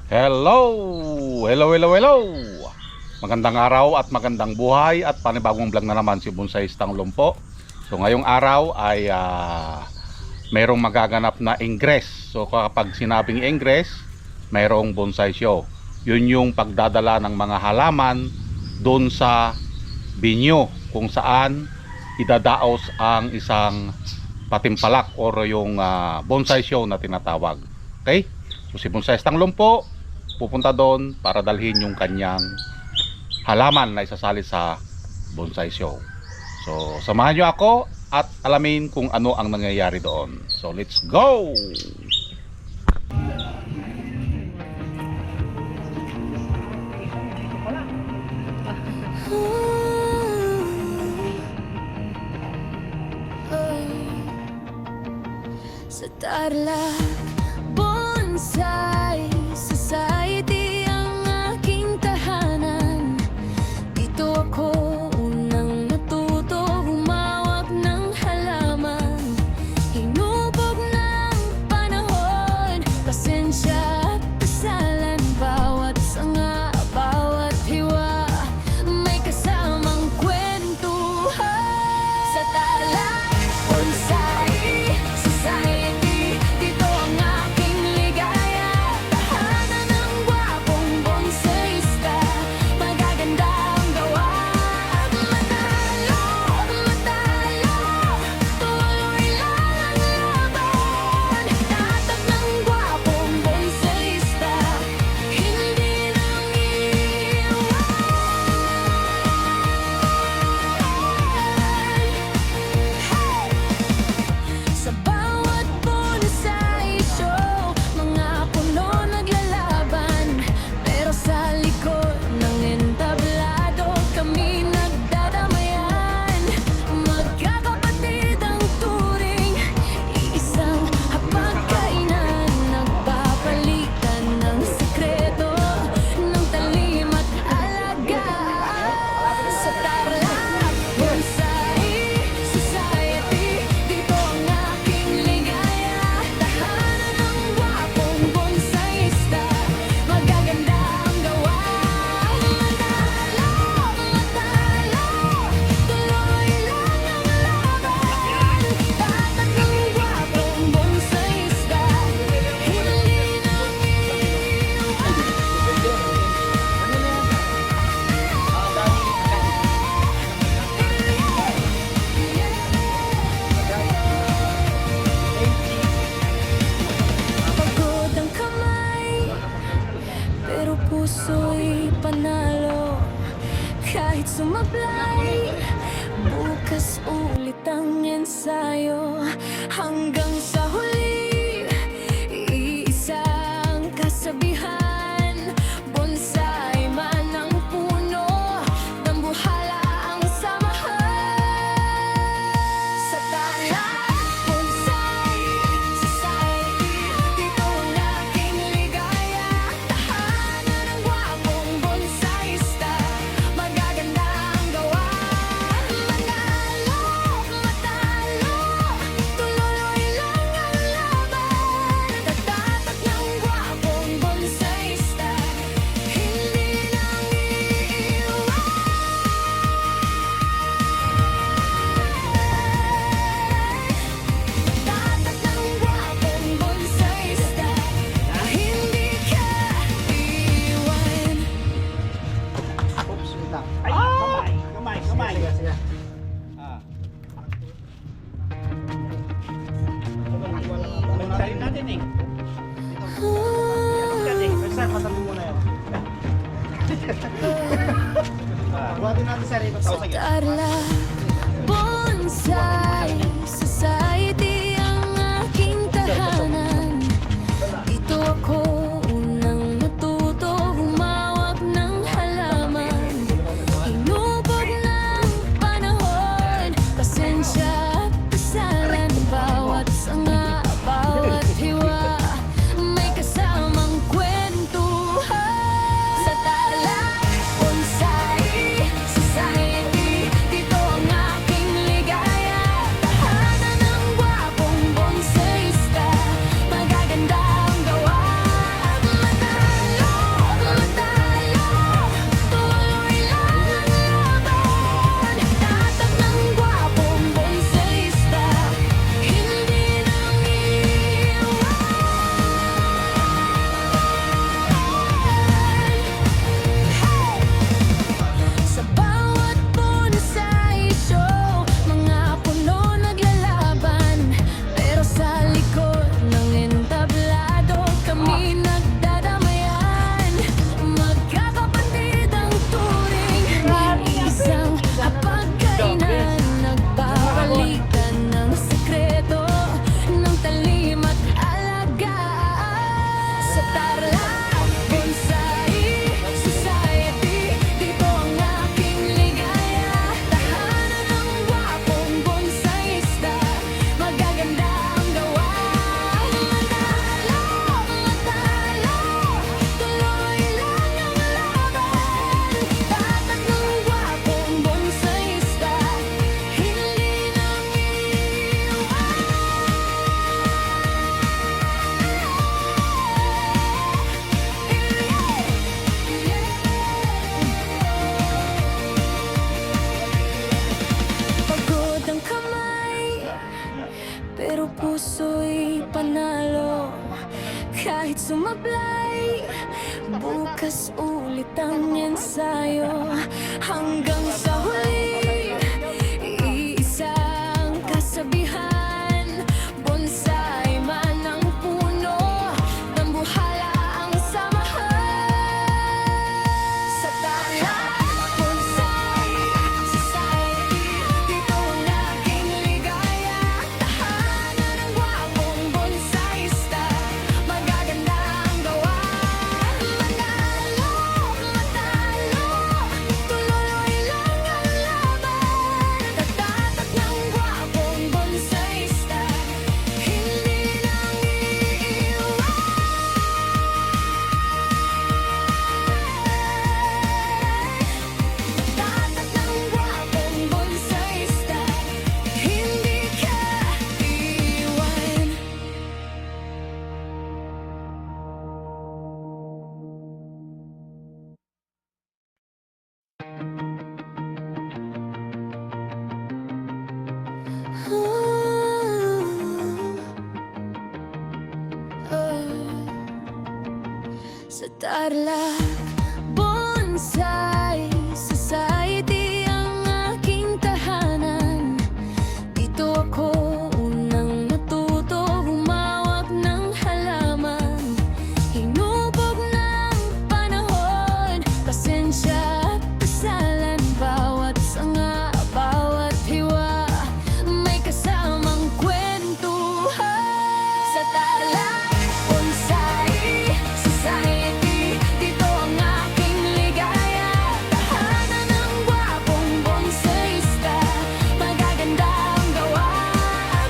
Hello! Hello, hello, hello! Magandang araw at magandang buhay at panibagong vlog na naman si Bonsaistang Lumpo. So ngayong araw ay mayroong magaganap na ingress. So kapag sinabing ingress, mayroong bonsai show. Yun yung pagdadala ng mga halaman doon sa binyo kung saan idadaos ang isang patimpalak or yung bonsai show na tinatawag. Okay? So si Bonsaistang Lumpo pupunta doon para dalhin yung kanyang halaman na isasali sa bonsai show. So samahan nyo ako at alamin kung ano ang nangyayari doon. So let's go! Sa Tarlac Bonsai Society ang aking tahanan. Dito ako unang natuto humawak ng halaman. Hinubog ng panahon, pasensya at kasalan. Bawat sanga, bawat hiwa, may kasamang kwentuhan. Sa Tarlac Bonsai Society, dito ang aking ligaya. Tahanan ng gwapong bonsaista, magaganda ang gawa. Matalo, matalo, tuloy lang ang laban. Tatak ng gwapong bonsaista, hindi nang sa bawat bonsai show, mga puno naglalaban. Pero sa likod ng entablado, kami nagdadamayan. Magkakapatid ang turing, iisang hapagkainan. Nagpapalitan ng sekreto, ng talim at alagaan. Sa Tarlac Bonsai Society, dito ang aking ligaya. Tahanan ng gwapong bonsaista, magaganda ang gawa. Matalo, matalo, tuloy lang ang laban. Tatak ng gwapong bonsaista, hindi nang pagod ang kamay, pero puso'y panalo. Kahit sumablay, bukas ulit ang ensayo. Hanggang sa huli, iisang kasabihan. Bonsai man ang puno, dambuhala ang samahan. Sa Tarlac Bonsai Society, dito ang aking ligaya. Tahanan ng gwapong bonsaista, magaganda ang gawa. Manalo, matalo, tuloy lang ang laban. Tatatak ng gwapong bonsaista, hindi nang iiwan. Tatak ng gwapong bonsaista, hindi ka iwan. Oops, wait lang. Ay, kamay. Sige, sige. Magtalim natin eh. Sir, pasabi muna yun. Buhatin natin sa rito. Sa Tarlac Bonsai Society ang aking tahanan. Dito ako unang natuto humawak ng halaman. Hinubog ng panahon, pasensya at kasalan. Bawat sanga, bawat hiwa, may kasamang kwentuhan. Sa Tarlac Bonsai Society, dito pero puso'y panalo. Kahit sumablay, bukas ulit ang ensayo. Hanggang sa huli, iisang kasabihan. Bonsai man ang puno, tambuhala ang samahan. Sa Tarlac Bonsai Society, dito ang aking ligaya. Tahanan ng gwapong bonsaista, magaganda ang gawa. Manalo, matalo, tuloy lang ang laban. Tatatak ng gwapong bonsaista, hindi nang iiwan. Tatak ng gwapong bonsaista, hindi ka iwan. Sa Tarlac Bonsai Society ang aking tahanan. Dito ako unang natuto humawak ng halaman. Hinubog ng panahon, pasensya at kasalan. Bawat sanga, bawat hiwa, may kasamang kwentuhan. Sa Tarlac Bonsai Society, dito ang aking ligaya. Tahanan ng gwapong bonsaista, magaganda ang gawa.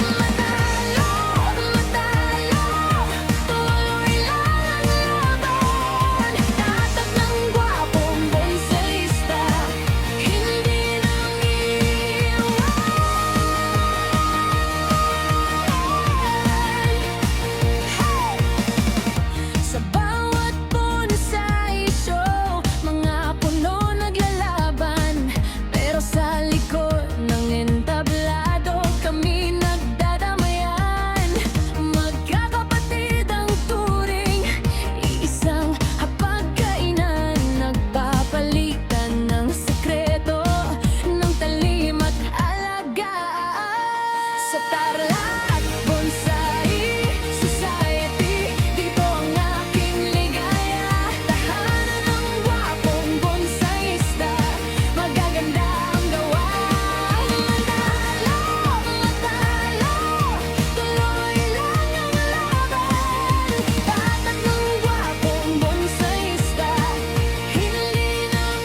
Manalo, matalo, tuloy lang ang laban. Tatak ng gwapong bonsaista, hindi nang iiwan. Sa bawat bonsai show, mga puno naglalaban. Pero sa likod ng entablado, kami nagdadamayan. Magkakapatid ang turing, iisang hapagkainan. Nagpapalitan ng sekreto, ng talim at alagaan. Sa Tarlac Bonsai Society, dito ang aking ligaya. Tahanan ng gwapong bonsaista, magaganda ang gawa. Manalo, matalo, tuloy lang ang laban. Tatak ng gwapong bonsaista, hindi nang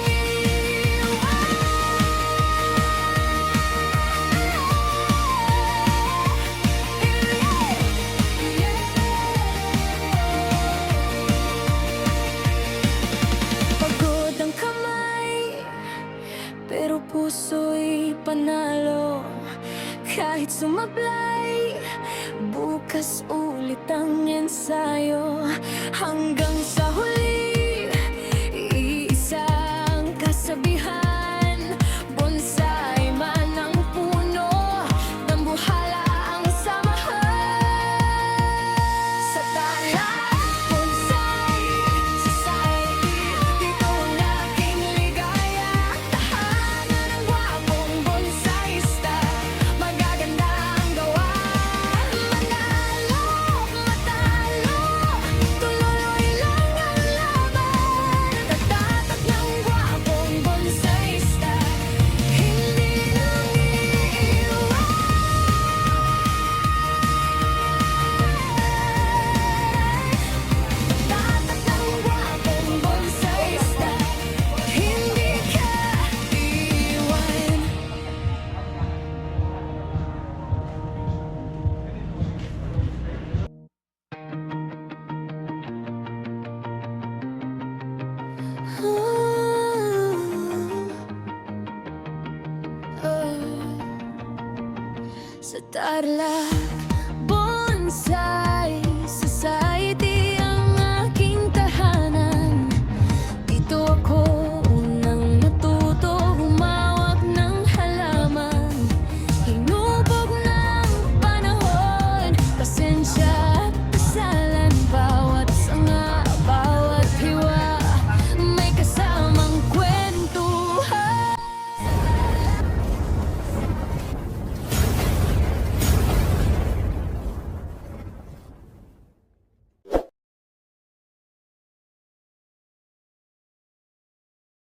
Pagod ang kamay, pero puso'y panalo. Kahit sumablay, bukas ulit ang ensayo. Hanggang sa huli, iisang kasabihan. Bonsai man ang puno, tambuhala ang samahan. Sa Tarlac Bonsai Society, dito ang aking ligaya. Tahanan ng gwapong bonsaista, magaganda ang gawa. Manalo, matalo, tuloy lang ang laban. Tatatak ng gwapong bonsaista, hindi nang iiwan. Tatak ng gwapong bonsaista, hindi ka iwan. Sa Tarlac Bonsai